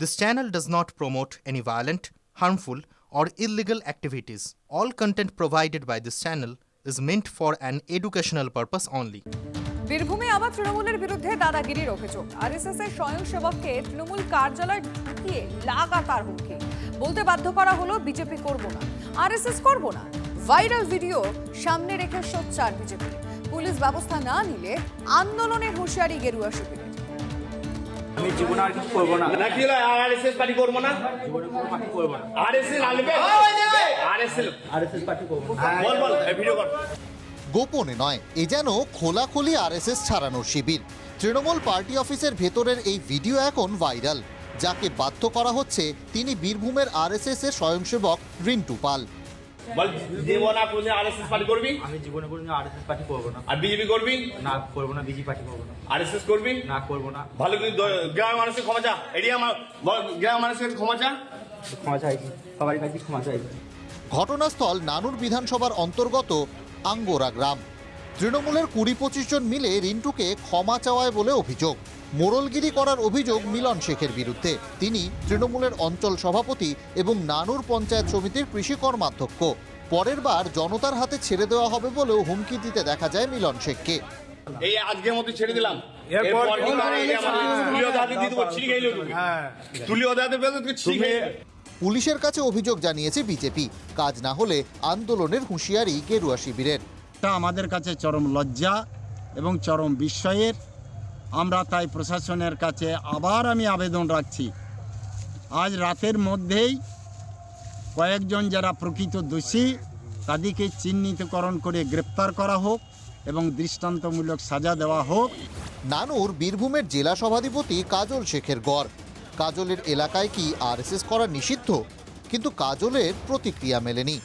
This channel does not promote any violent, harmful, or illegal activities. All content provided by this channel is meant for an educational purpose only. বীরভূমে আবার তৃণমূলের বিরুদ্ধে দাদাগিরির অভিযোগ। RSS এর স্বয়ংসেবককে তৃণমূল কার্যালয়ে ঢুকিয়ে লাগাতার হুমকি। বলতে বাধ্য করা হলো বিজেপি করব না, আরএসএস করব না। ভাইরাল ভিডিও সামনে রেখে সোচ্চার বিজেপি। পুলিশ ব্যবস্থা না নিলে আন্দোলনের হুঁশিয়ারি গেরুয়া শিবিরের। আমি জীবনে আর কিছু করবো না। নাকি আরএসএস পার্টি করবো না? জীবনে কোনো পার্টি করবো না। আরএসএস আনবে? আরএসএস পার্টি করবো না। বল এই ভিডিও কর। গোপনে নয়, এ যেন খোলাখুলি আরএসএস ছাড়ানোর শিবির। তৃণমূল পার্টি অফিসের ভেতরের এই ভিডিও এখন ভাইরাল। যাকে বাধ্য করা হচ্ছে তিনি বীরভূমের আরএসএস এর স্বয়ংসেবক রিন্টু পাল। বল জীবনে কোনদিন আরএসএস পার্টি করবি? আমি জীবনে কোনোদিন আরএসএস পার্টি করবো না। আর বিজেপি করবি? না করবো না। বিজেপি পার্টি করবো না। আরএসএস করবি? না করবো না। ভালো করে গ্রামের মানুষের ক্ষমা চা। এরিয়া গ্রামের মানুষের ক্ষমা চা। ক্ষমা চাইছি, সবার কাছে ক্ষমা চাইছি। ঘটনাস্থল নানুর বিধানসভার অন্তর্গত আঙ্গোরা গ্রাম। তৃণমূলের ২০-২৫ জন মিলে রিন্টুকে ক্ষমা চাওয়ায় বলে অভিযোগ। মোড়লগিরি করার অভিযোগ মিলন শেখের বিরুদ্ধে। তিনি তৃণমূলের অঞ্চল সভাপতি এবং নানুর পঞ্চায়েত সমিতির কৃষি কর্মাধ্যক্ষ। পরের বার জনতার হাতে ছেড়ে দেওয়া হবে বলেও হুমকি দিতে দেখা যায় মিলন শেখকে। এই আজকের মতো ছেড়ে দিলাম। এরপর তুলিও দাঁতে দিয়ে দেবো, ছিঁড়ে গেল। তুলিও দাঁতে বেঁধে তুই ছিঁড়ে গেল। পুলিশের কাছে অভিযোগ জানিয়েছে বিজেপি। কাজ না হলে আন্দোলনের হুঁশিয়ারি গেরুয়া শিবিরের। এটা আমাদের কাছে চরম লজ্জা এবং চরম বিস্ময়ের। আমরা তাই প্রশাসনের কাছে আবার আমি আবেদন রাখছি, আজ রাতের মধ্যেই কয়েকজন যারা প্রকৃত দোষী তাদেরকে চিহ্নিতকরণ করে গ্রেপ্তার করা হোক এবং দৃষ্টান্তমূলক সাজা দেওয়া হোক। নানুর বীরভূমের জেলা সভাধিপতি কাজল শেখের গড়। কাজলের এলাকায় কি আরএসএস করা নিষিদ্ধ? কিন্তু কাজলের প্রতিক্রিয়া মেলেনি।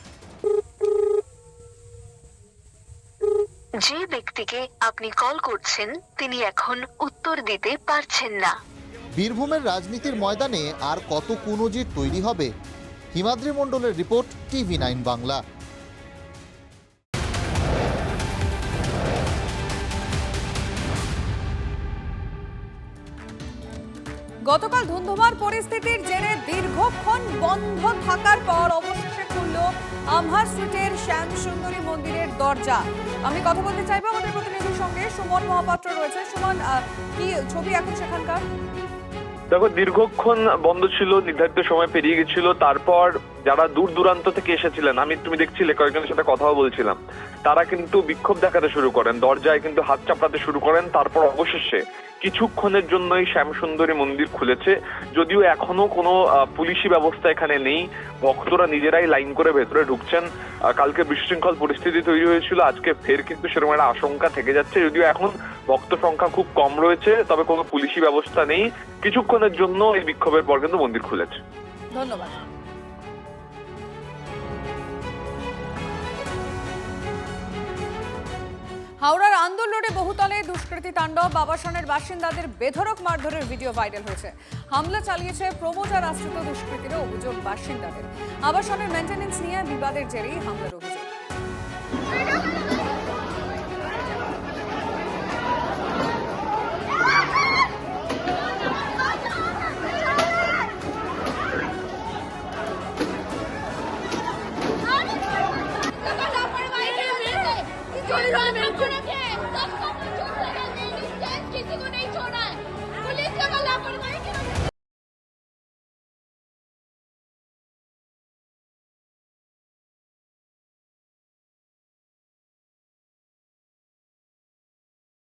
যে ব্যক্তিকে আপনি কল করছেন তিনি এখন উত্তর দিতে পারছেন না। বীরভূমের রাজনীতির ময়দানে আর কত কুনজির তৈরি হবে? হিমাদ্রি মণ্ডলের রিপোর্ট, TV9 বাংলা। গতকাল ধুন্ধুমার পরিস্থিতির জেরে দীর্ঘক্ষণ বন্ধ থাকার পর অবশেষে খুলল আমহার স্ট্রিটের শ্যামসুন্দরী মন্দিরের দরজা। আমি কথা বলতে চাইবো আমাদের প্রতিনিধির সঙ্গে, সুমন মহাপাত্র রয়েছে। সুমন, কি ছবি এখন সেখানকার? দেখো, দীর্ঘক্ষণ বন্ধ ছিল, নির্ধারিত সময় পেরিয়ে গেছিল। তারপর যারা দূর দূরান্ত থেকে এসেছিলেন, তুমি দেখছিলে কয়েকজনের সাথে কথাও বলছিলাম, তারা কিন্তু বিক্ষোভ দেখাতে শুরু করেন, দরজায় কিন্তু হাত চাপড়াতে শুরু করেন। তারপর অবশেষে কিছুক্ষণের জন্যই শ্যামসুন্দরী মন্দির খুলেছে। যদিও এখনো কোনো পুলিশি ব্যবস্থা এখানে নেই, ভক্তরা নিজেরাই লাইন করে ভেতরে ঢুকছেন। কালকে বিশৃঙ্খল পরিস্থিতি তৈরি হয়েছিল, আজকে ফের কিন্তু সেরকম একটা আশঙ্কা থেকে যাচ্ছে। যদিও এখন ভক্ত সংখ্যা খুব কম রয়েছে, তবে কোনো পুলিশি ব্যবস্থা নেই। কিছুক্ষণের জন্য এই বিক্ষোভের পর কিন্তু মন্দির খুলেছে। ধন্যবাদ। হাওড়ার আন্দোলন রোডে বহুতলে দুষ্কৃতী তাণ্ডব। আবাসনের বাসিন্দাদের বেধড়ক মারধরের ভিডিও ভাইরাল হয়েছে। হামলা চালিয়েছে প্রমোটার আশ্রিত দুষ্কৃতীরা, অভিযোগ বাসিন্দাদের। আবাসনের মেইনটেনেন্স নিয়ে বিবাদের জেরেই হামলার অভিযোগ।